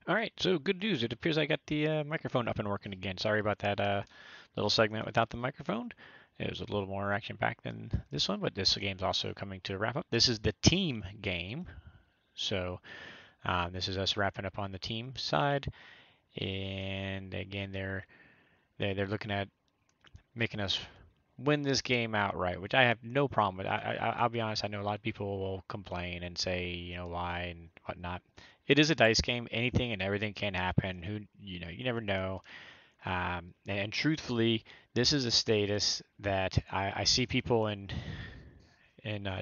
All right, so good news. It appears I got the microphone up and working again. Sorry about that little segment without the microphone. It was a little more action-packed than this one, but this game's also coming to wrap up. This is the team game, so this is us wrapping up on the team side. And again, they're looking at making us win this game outright, which I have no problem with. I'll be honest. I know a lot of people will complain and say, why and whatnot. It is a dice game. Anything and everything can happen. You never know. And truthfully, this is a status that I see people in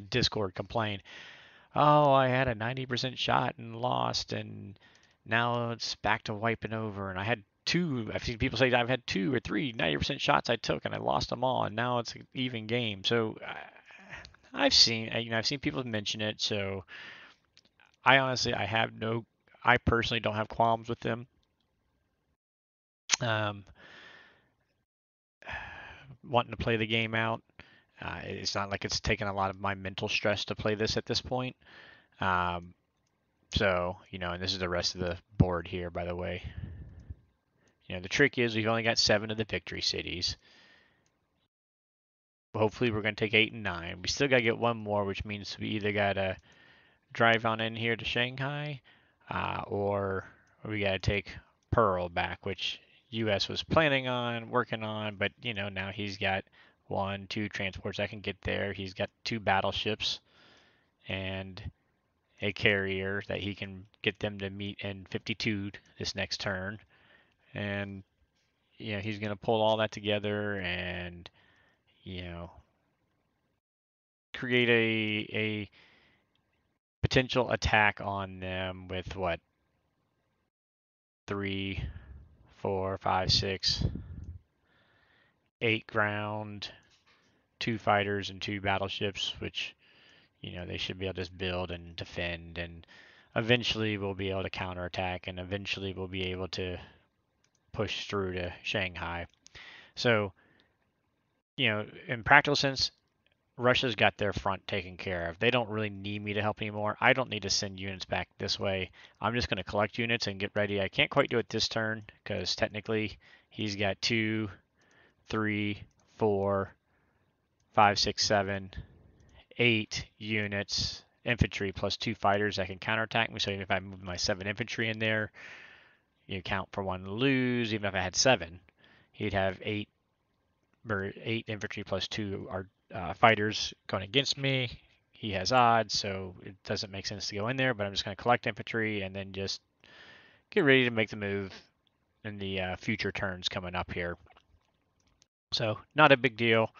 Discord complain. Oh, I had a 90% shot and lost, and now it's back to wiping over. And I had two. I've seen people say I've had two or three 90% shots I took, and I lost them all, and now it's an even game. So I've seen people mention it. So I honestly, I personally don't have qualms with them. Um, Wanting to play the game out. It's not like it's taken a lot of my mental stress to play this at this point. Um, and this is the rest of the board here, by the way. The trick is we've only got 7 of the victory cities. Hopefully we're going to take 8 and 9. We still got to get one more, which means we either got to drive on in here to Shanghai, or we got to take Pearl back, which U.S. was planning on, working on, but, now he's got 1, 2 transports that can get there. He's got 2 battleships and a carrier that he can get them to meet in 52 this next turn. And he's going to pull all that together and create a potential attack on them with what, 3, 4, 5, 6, 8 ground, 2 fighters and 2 battleships, which they should be able to just build and defend, and eventually we'll be able to counterattack, and eventually we'll be able to push through to Shanghai. So, in practical sense, Russia's got their front taken care of. They don't really need me to help anymore. I don't need to send units back this way. I'm just going to collect units and get ready. I can't quite do it this turn because technically he's got 2, 3, 4, 5, 6, 7, 8 units infantry plus 2 fighters that can counterattack me. So even if I move my 7 infantry in there, you count for 1 to lose. Even if I had 7, he'd have 8 infantry plus 2 fighters going against me. He has odds, so it doesn't make sense to go in there, but I'm just going to collect infantry and then just get ready to make the move in the future turns coming up here. So not a big deal.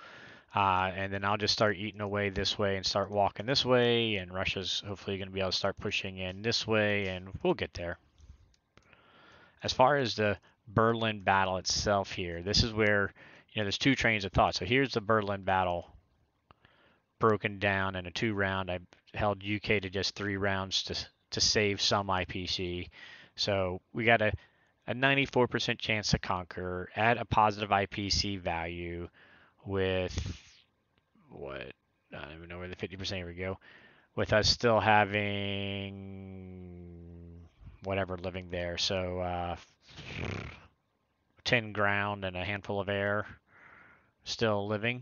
And then I'll just start eating away this way and start walking this way, and Russia's hopefully going to be able to start pushing in this way, and we'll get there. As far as the Berlin battle itself here, this is where, there's 2 trains of thought. So here's the Berlin battle broken down in a 2-round. I held UK to just 3 rounds to save some IPC. So we got a 94% chance to conquer at a positive IPC value with what, I don't even know where the 50%, here we go, with us still having whatever living there. So 10 ground and a handful of air still living.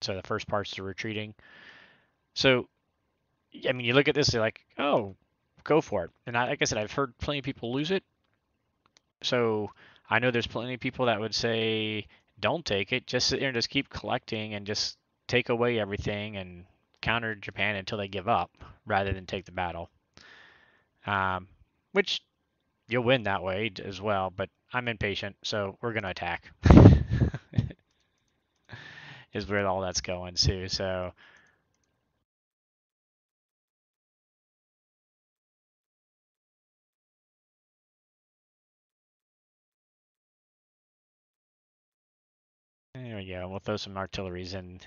So the first part's the retreating. So, I mean, you look at this, you're like, oh, go for it. And like I said, I've heard plenty of people lose it. So I know there's plenty of people that would say, don't take it. Just sit there and just keep collecting and just take away everything and counter Japan until they give up rather than take the battle. Which you'll win that way as well, but I'm impatient, so we're going to attack. Is where all that's going to. So there we go. We'll throw some artilleries in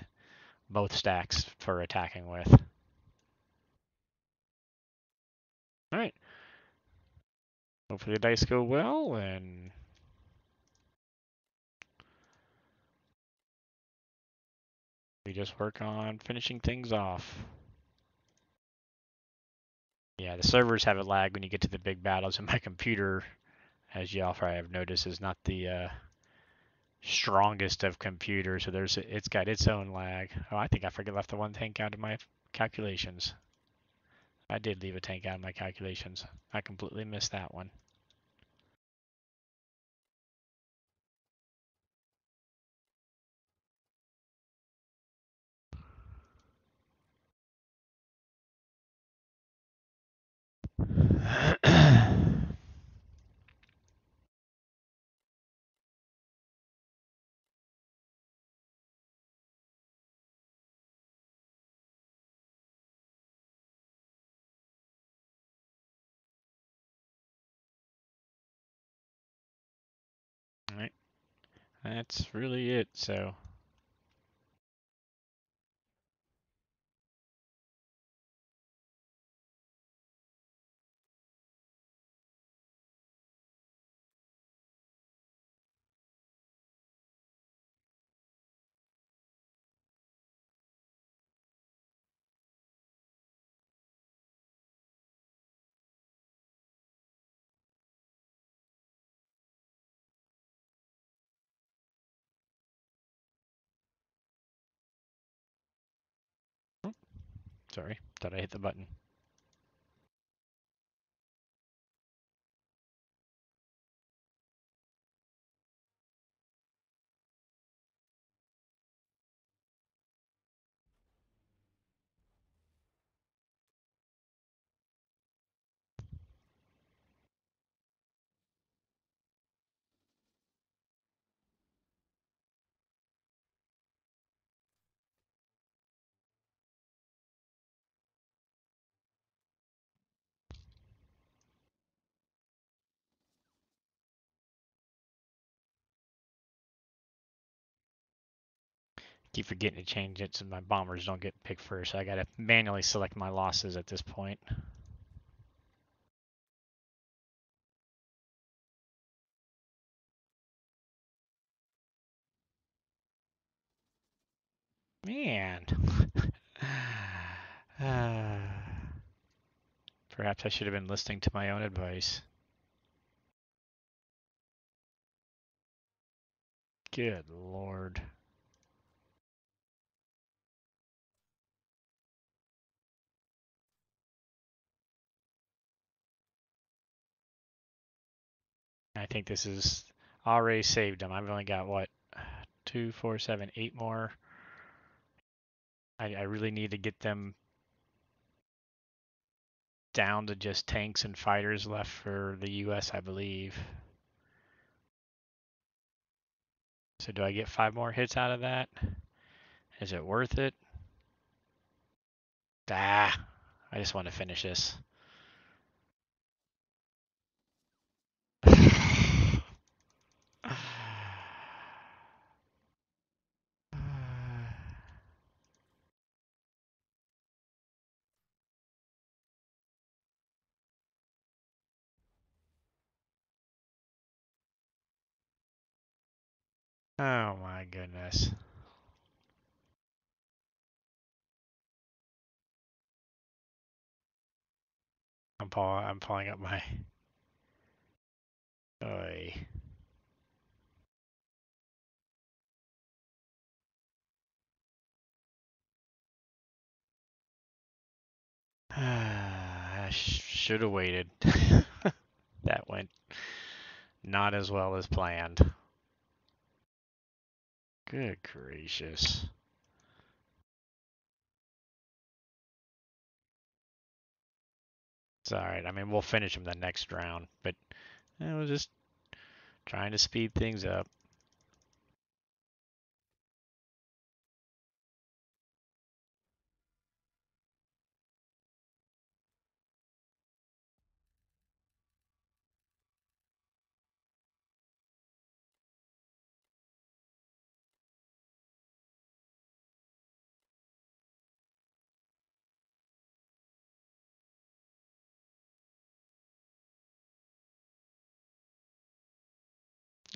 both stacks for attacking with. All right. Hopefully the dice go well, and we just work on finishing things off. Yeah, the servers have a lag when you get to the big battles, and my computer, as y'all probably have noticed, is not the strongest of computers, so it's got its own lag. Oh, I think I forgot left the one tank out of my calculations. I did leave a tank out of my calculations. I completely missed that one. Alright, that's really it, so. Sorry, thought I hit the button. Keep forgetting to change it so my bombers don't get picked first. I gotta manually select my losses at this point. Man. Perhaps I should have been listening to my own advice. Good lord. I think this is already saved them. I've only got what? 2, 4, 7, 8 more. I really need to get them down to just tanks and fighters left for the US, I believe. So do I get 5 more hits out of that? Is it worth it? Ah, I just want to finish this. Oh my goodness. I'm pulling up my. Oy. I should have waited. That went not as well as planned. Good gracious. It's alright. I mean, we'll finish them the next round, but I was just trying to speed things up.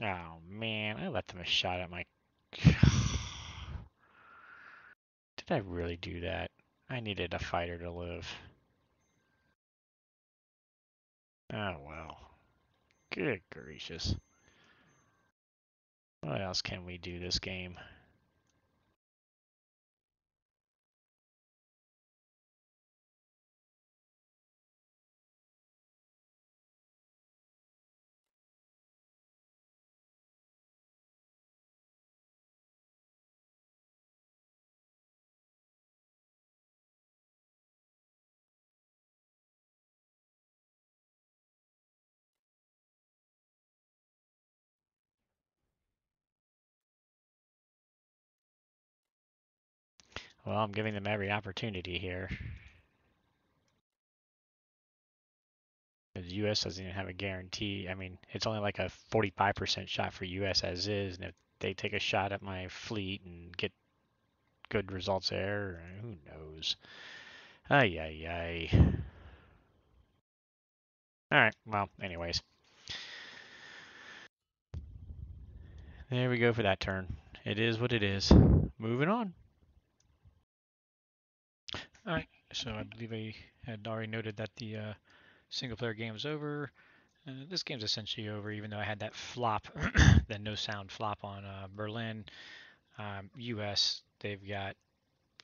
Oh man, I let them a shot at my. Did I really do that? I needed a fighter to live. Oh, well. Good gracious. What else can we do this game? Well, I'm giving them every opportunity here. The U.S. doesn't even have a guarantee. I mean, it's only like a 45% shot for U.S. as is, and if they take a shot at my fleet and get good results there, who knows? Ay, ay, ay. Alright, well, anyways. There we go for that turn. It is what it is. Moving on. Alright, so I believe I had already noted that the single player game is over. This game's essentially over, even though I had that flop, that no sound flop on Berlin. US, they've got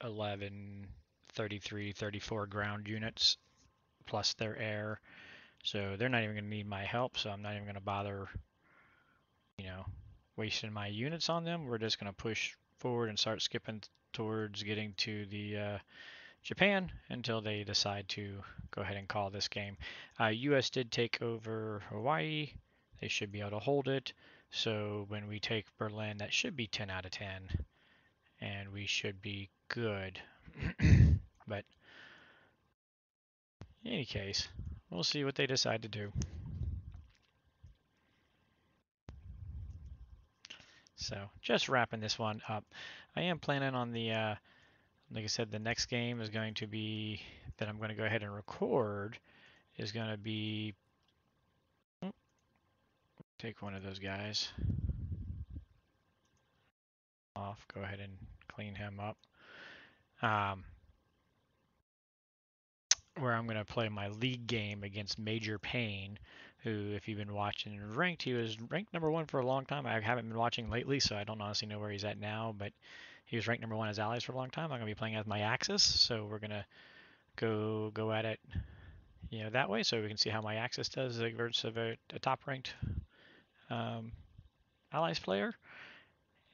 11, 33, 34 ground units plus their air. So they're not even going to need my help, so I'm not even going to bother, you know, wasting my units on them. We're just going to push forward and start skipping towards getting to the Japan until they decide to go ahead and call this game. US did take over Hawaii. They should be able to hold it. So when we take Berlin, that should be 10 out of 10. And we should be good. But in any case, we'll see what they decide to do. So just wrapping this one up. I am planning on like I said, the next game is going to be, that I'm going to go ahead and record, is going to be, take one of those guys off, go ahead and clean him up. Where I'm going to play my league game against Major Payne, who, if you've been watching ranked, he was ranked number one for a long time. I haven't been watching lately, so I don't honestly know where he's at now, but he was ranked number one as allies for a long time. I'm going to be playing as my Axis, so we're going to go at it, that way, so we can see how my Axis does versus a top ranked allies player.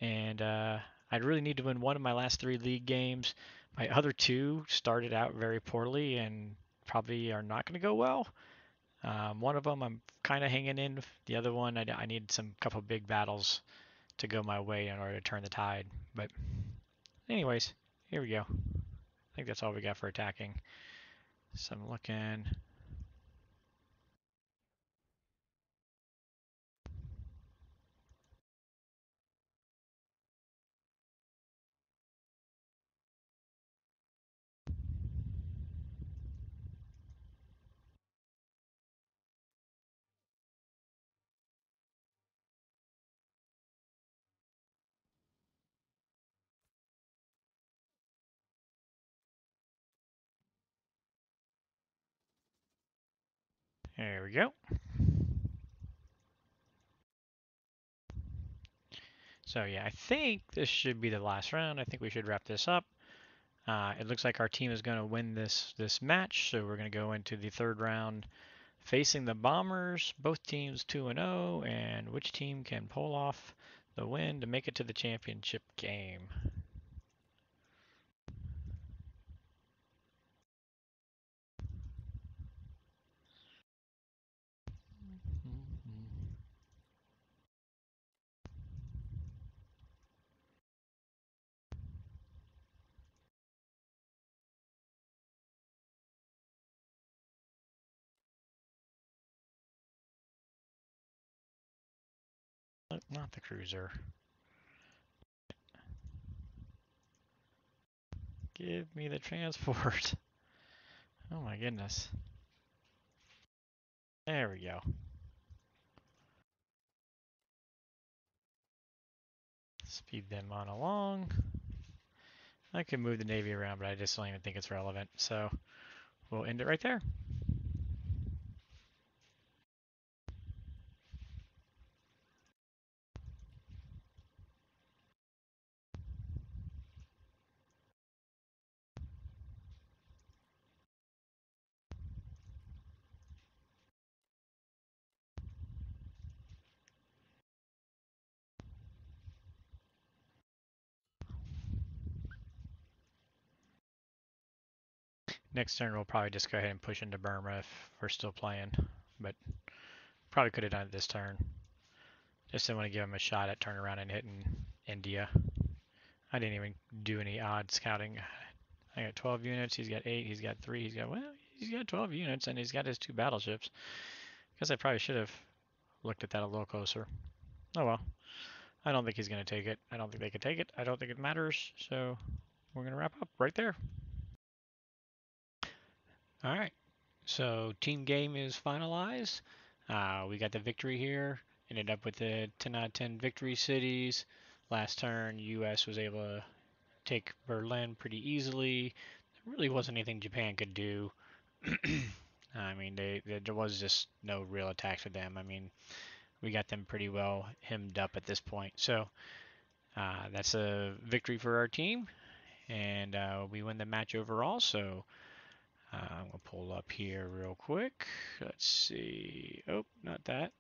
And I really need to win one of my last three league games. My other two started out very poorly and probably are not going to go well. One of them I'm kind of hanging in. The other one I need some couple big battles to go my way in order to turn the tide. But anyways, here we go. I think that's all we got for attacking. So I'm looking. There we go. So yeah, I think this should be the last round. I think we should wrap this up. It looks like our team is going to win this match, so we're going to go into the third round facing the Bombers. Both teams 2-0, and which team can pull off the win to make it to the championship game? Not the cruiser. Give me the transport. Oh my goodness. There we go. Speed them on along. I could move the Navy around, but I just don't even think it's relevant. So we'll end it right there. Next turn we'll probably just go ahead and push into Burma if we're still playing, but probably could have done it this turn. Just didn't want to give him a shot at turnaround and hitting India. I didn't even do any odd scouting. I got 12 units, he's got 8, he's got 3, he's got 12 units, and he's got his 2 battleships. Guess I probably should have looked at that a little closer. Oh well. I don't think he's going to take it. I don't think they could take it. I don't think it matters. So we're going to wrap up right there. All right. So team game is finalized. We got the victory here. Ended up with the 10 out of 10 victory cities. Last turn, U.S. was able to take Berlin pretty easily. There really wasn't anything Japan could do. I mean, there was just no real attacks with them. I mean, we got them pretty well hemmed up at this point. So that's a victory for our team, and we win the match overall. So I'm gonna pull up here real quick. Let's see. Oh, not that.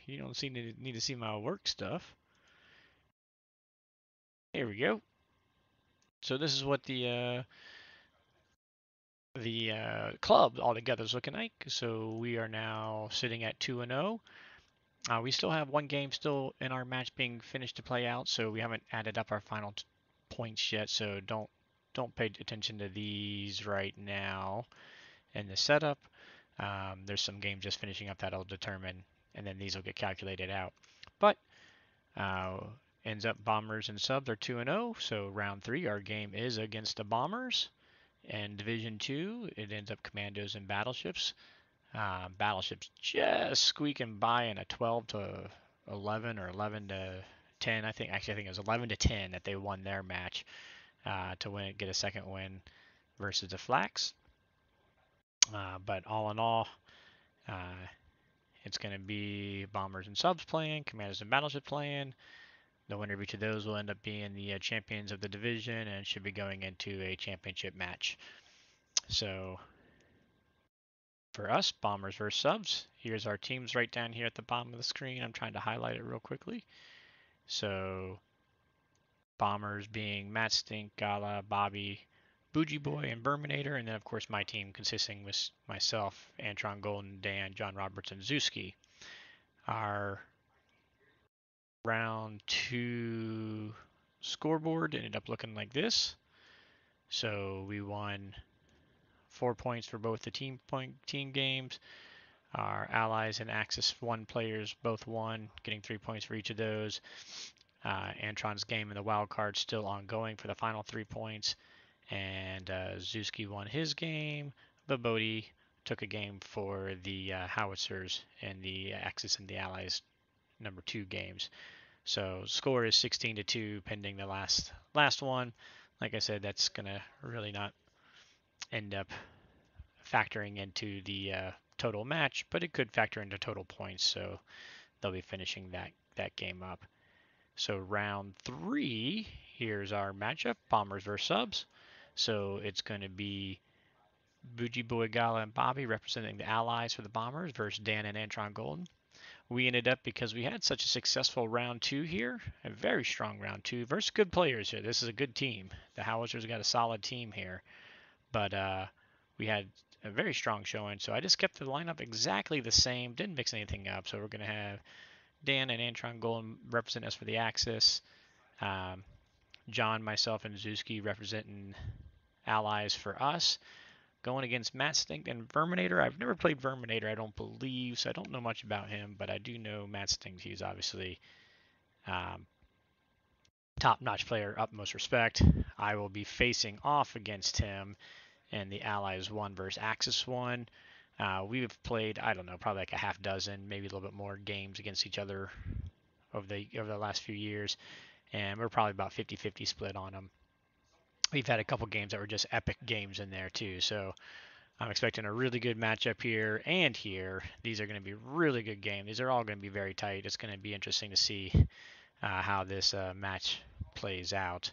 You don't seem to need to see my work stuff. Here we go. So this is what the club altogether is looking like. So we are now sitting at 2-0. We still have one game still in our match being finished to play out, so we haven't added up our final points yet. So don't pay attention to these right now in the setup. There's some games just finishing up that'll determine, and then these will get calculated out. But uh, ends up Bombers and Subs are 2-0, so round 3 our game is against the Bombers. And Division 2 it ends up Commandos and Battleships. Battleships just squeaking by in a 12 to 11 or 11 to 10. I think it was 11 to 10 that they won their match to get a second win versus the Flax. But all in all, uh, it's going to be Bombers and Subs playing, Commanders and Battleships playing. The winner of each of those will end up being the champions of the division and should be going into a championship match. So for us, Bombers versus Subs, here's our teams right down here at the bottom of the screen. I'm trying to highlight it real quickly. So Bombers being Matt Stink, Gala, Bobby, Bougie Boy, and Berminator, and then of course my team consisting with myself, Antron Golden, Dan, John Roberts, and Zuski. Our round 2 scoreboard ended up looking like this. So we won 4 points for both the team games. Our allies and Axis 1 players both won, getting 3 points for each of those. Antron's game in the wild card still ongoing for the final 3 points. And Zuski won his game. But Bodhi took a game for the Howitzers and the Axis and the Allies number 2 games. So score is 16-2 pending the last one. Like I said, that's gonna really not end up factoring into the total match, but it could factor into total points. So they'll be finishing that game up. So round 3, here's our matchup: Bombers versus Subs. So it's going to be Bougie Boy, Gala, and Bobby representing the Allies for the Bombers versus Dan and Antron Golden. We ended up, because we had such a successful round 2 here, a very strong round 2 versus good players here. This is a good team. The Howitzers got a solid team here, but we had a very strong showing, so I just kept the lineup exactly the same, didn't mix anything up. So we're going to have Dan and Antron Golden represent us for the Axis, John, myself, and Zuski representing Allies for us. Going against Matt Stink and Verminator. I've never played Verminator, I don't believe, so I don't know much about him, but I do know Matt Stink. He's obviously top-notch player, utmost respect. I will be facing off against him in the Allies 1 versus Axis 1. We've played, I don't know, probably like a half dozen, maybe a little bit more games against each other over the last few years, and we're probably about 50-50 split on them. We've had a couple games that were just epic games in there too, so I'm expecting a really good matchup here and here. These are going to be really good games. These are all going to be very tight. It's going to be interesting to see how this match plays out.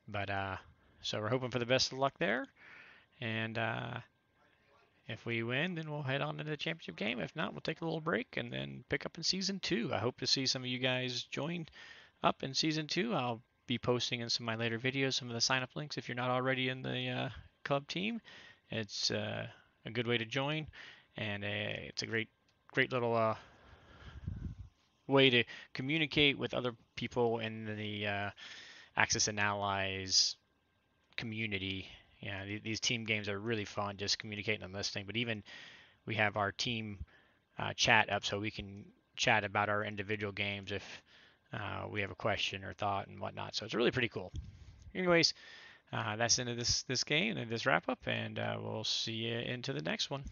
But so we're hoping for the best of luck there, and if we win, then we'll head on to the championship game. If not, we'll take a little break and then pick up in season 2. I hope to see some of you guys join up in season 2. I'll be posting in some of my later videos some of the sign-up links if you're not already in the club team. It's a good way to join, and it's a great little way to communicate with other people in the Axis and Allies community. Yeah, these team games are really fun, just communicating and listening. But even we have our team chat up so we can chat about our individual games if we have a question or thought and whatnot. So it's really pretty cool. Anyways, that's the end of this game and this wrap up, and we'll see you into the next one.